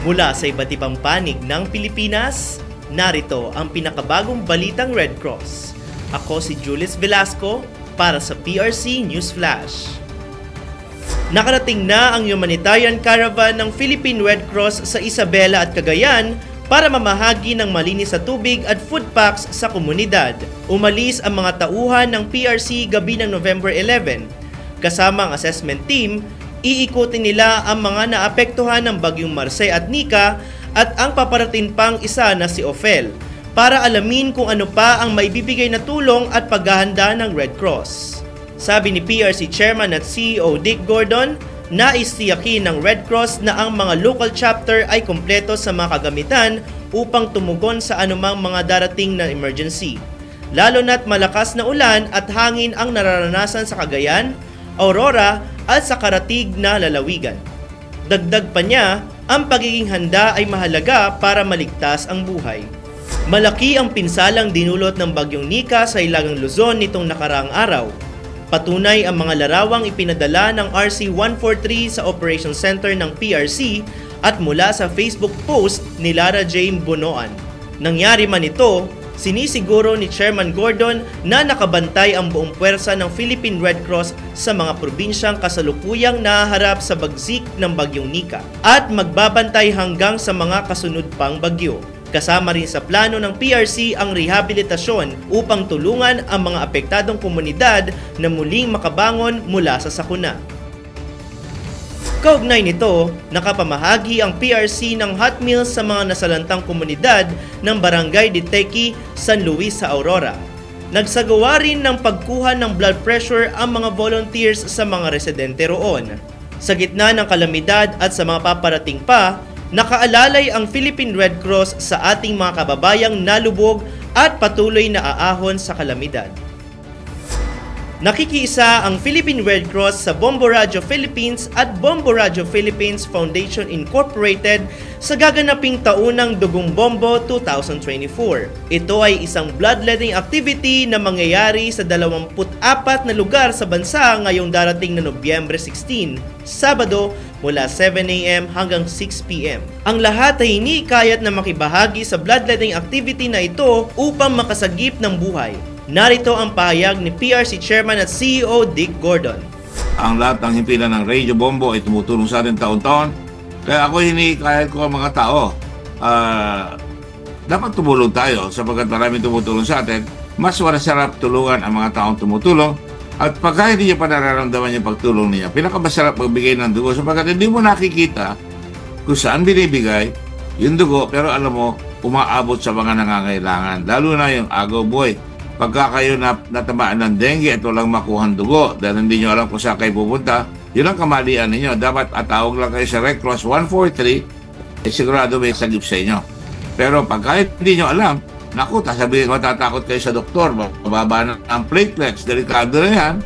Mula sa iba't ibang panig ng Pilipinas, narito ang pinakabagong balitang Red Cross. Ako si Julius Velasco para sa PRC News Flash. Nakarating na ang humanitarian caravan ng Philippine Red Cross sa Isabela at Cagayan para mamahagi ng malinis na tubig at food packs sa komunidad. Umalis ang mga tauhan ng PRC gabi ng November 11. Kasama ang assessment team, iikutin nila ang mga naapektuhan ng bagyong Marce at Nika at ang paparating pang isa na si Ophel para alamin kung ano pa ang maibibigay na tulong at paghahanda ng Red Cross. Sabi ni PRC Chairman at CEO Dick Gordon, nais tiyakin ng Red Cross na ang mga local chapter ay kumpleto sa mga kagamitan upang tumugon sa anumang mga darating na emergency. Lalo na't malakas na ulan at hangin ang nararanasan sa Cagayan, Aurora at sa karatig na lalawigan. Dagdag pa niya, ang pagiging handa ay mahalaga para maligtas ang buhay. Malaki ang pinsalang dinulot ng bagyong Nika sa Hilagang Luzon nitong nakaraang araw. Patunay ang mga larawang ipinadala ng RC-143 sa Operation Center ng PRC at mula sa Facebook post ni Lara Jane Bonoan. Nangyari man ito, sinisiguro ni Chairman Gordon na nakabantay ang buong puwersa ng Philippine Red Cross sa mga probinsyang kasalukuyang nahaharap sa bagsik ng bagyong Nika at magbabantay hanggang sa mga kasunod pang bagyo. Kasama rin sa plano ng PRC ang rehabilitasyon upang tulungan ang mga apektadong komunidad na muling makabangon mula sa sakuna. Kaugnay nito, nakapamahagi ang PRC ng hot meals sa mga nasalantang komunidad ng Barangay de Tequi, San Luis sa Aurora. Nagsagawa rin ng pagkuha ng blood pressure ang mga volunteers sa mga residente roon. Sa gitna ng kalamidad at sa mga paparating pa, nakaalalay ang Philippine Red Cross sa ating mga kababayang nalubog at patuloy na aahon sa kalamidad. Nakikiisa ang Philippine Red Cross sa Bombo Radio Philippines at Bombo Radio Philippines Foundation Incorporated sa gaganaping taunang Dugong Bombo 2024. Ito ay isang bloodletting activity na mangyayari sa 24 na lugar sa bansa ngayong darating na Nobyembre 16, Sabado mula 7 a.m. hanggang 6 p.m. Ang lahat ay hinikayat na makibahagi sa bloodletting activity na ito upang makasagip ng buhay. Narito ang pahayag ni PRC Chairman at CEO Dick Gordon. Ang lahat ng himpilan ng Radio Bombo ay tumutulong sa atin taon-taon. Kaya ako hinikayat ko ang mga tao. Dapat tumulong tayo sapagkat maraming tumutulong sa atin. Mas masarap tulungan ang mga taong tumutulong. At pagka hindi niya pa nararamdaman yung pagtulong niya, pinakamasarap magbigay ng dugo sapagkat hindi mo nakikita kung saan binibigay yung dugo, pero alam mo, umaabot sa mga nangangailangan. Lalo na yung agaw boy. Pagka kayo natamaan ng dengue at walang makuhang dugo dahil hindi nyo alam kung saan kayo pupunta, yun ang kamalian ninyo. Dapat atawag lang kayo sa Red Cross 143, sigurado may sagip sa inyo. Pero pagka hindi nyo alam, naku, sasabihin, matatakot kayo sa doktor, mababa na ang platelets, delikado na yan.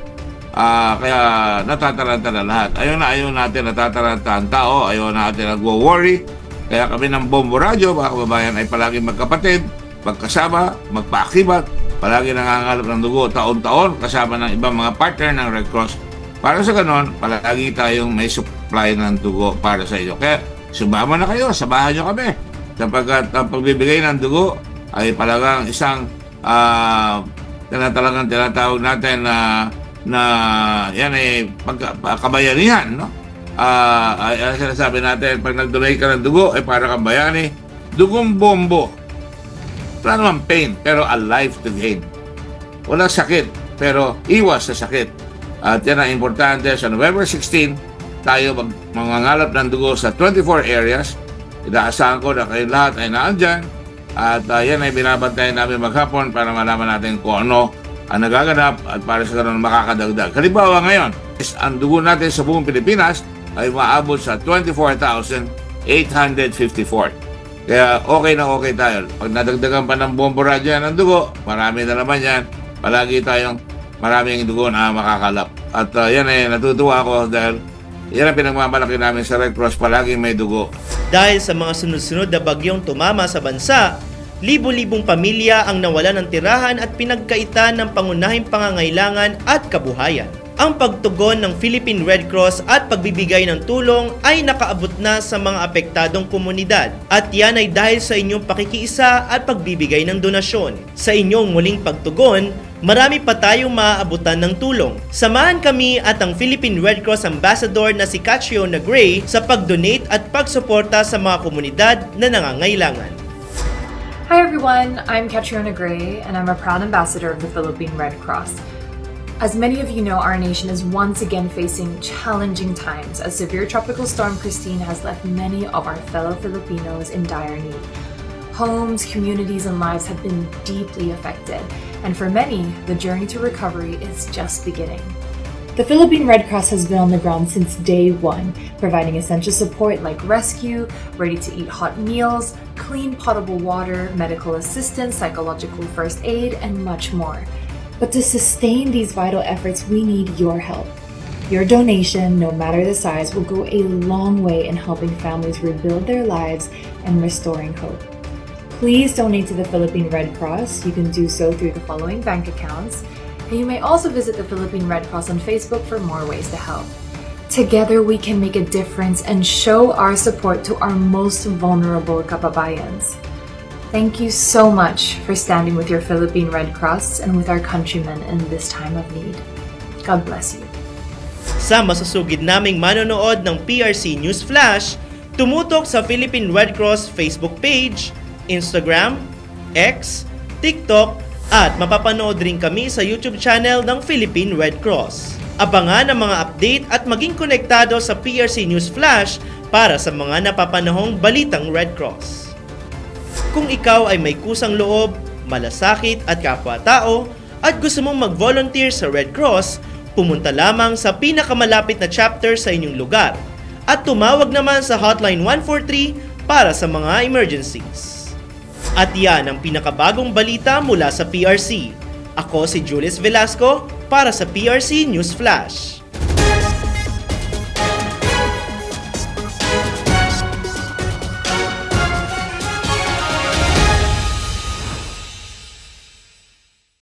Kaya natataranta na lahat. Ayaw natin natataranta ang tao, ayaw natin nagwo-worry. Kaya kami ng Bombo Radio, mga kababayan, ay palagi magkapatid, magkasama, magpaakibat, palagi nangangalap ng dugo taon-taon kasama ng ibang mga partner ng Red Cross. Para sa ganon, palagi tayong may supply ng dugo para sa inyo. Kaya sumama na kayo, samahan nyo kami. Sapagkat ang pagbibigay ng dugo ay talagang isang tinatawag natin na yan ay kabayanihan. No? Ang sinasabi natin, pag nag-donate ka ng dugo, ay para kang bayani. Dugong bombo. Wala naman pain, pero a life to gain. Walang sakit, pero iwas sa sakit. At yan ang importante. Sa November 16, tayo mangangalap ng dugo sa 24 areas. Inaasahan ko na kayo lahat ay naandyan. At yan ay binabantayan namin maghapon para malaman natin kung ano ang nagaganap at para sa ganun makakadagdag. Halimbawa ngayon, ang dugo natin sa buong Pilipinas ay maabot sa 24,854. Kaya okay na okay tayo. Pag nadagdagan pa ng Bombo Radio yan ng dugo, marami na naman yan. Palagi maraming dugo na makakalap. At yan ay natutuwa ako dahil yan ang pinagmamalaki namin sa Red Cross, palagi may dugo. Dahil sa mga sunod-sunod na bagyong tumama sa bansa, libo-libong pamilya ang nawalan ng tirahan at pinagkaitan ng pangunahing pangangailangan at kabuhayan. Ang pagtugon ng Philippine Red Cross at pagbibigay ng tulong ay nakaabot na sa mga apektadong komunidad at yan ay dahil sa inyong pakikiisa at pagbibigay ng donasyon. Sa inyong muling pagtugon, marami pa tayong maaabutan ng tulong. Samahan kami at ang Philippine Red Cross Ambassador na si Catriona Gray sa pag-donate at pagsuporta sa mga komunidad na nangangailangan. Hi everyone, I'm Catriona Gray and I'm a proud ambassador of the Philippine Red Cross. As many of you know, our nation is once again facing challenging times as severe tropical storm Christine has left many of our fellow Filipinos in dire need. Homes, communities, and lives have been deeply affected, and for many, the journey to recovery is just beginning. The Philippine Red Cross has been on the ground since day one, providing essential support like rescue, ready-to-eat hot meals, clean potable water, medical assistance, psychological first aid, and much more. But to sustain these vital efforts, we need your help. Your donation, no matter the size, will go a long way in helping families rebuild their lives and restoring hope. Please donate to the Philippine Red Cross. You can do so through the following bank accounts. And you may also visit the Philippine Red Cross on Facebook for more ways to help. Together, we can make a difference and show our support to our most vulnerable kababayans. Thank you so much for standing with your Philippine Red Cross and with our countrymen in this time of need. God bless you. Sa masusugid naming manonood ng PRC News Flash, tumutok sa Philippine Red Cross Facebook page, Instagram, X, TikTok, at mapapanood rin kami sa YouTube channel ng Philippine Red Cross. Abangan ang mga update at maging konektado sa PRC News Flash para sa mga napapanahong balitang Red Cross. Kung ikaw ay may kusang loob, malasakit at kapwa-tao at gusto mong mag-volunteer sa Red Cross, pumunta lamang sa pinakamalapit na chapter sa inyong lugar at tumawag naman sa Hotline 143 para sa mga emergencies. At yan ang pinakabagong balita mula sa PRC. Ako si Julius Velasco para sa PRC News Flash.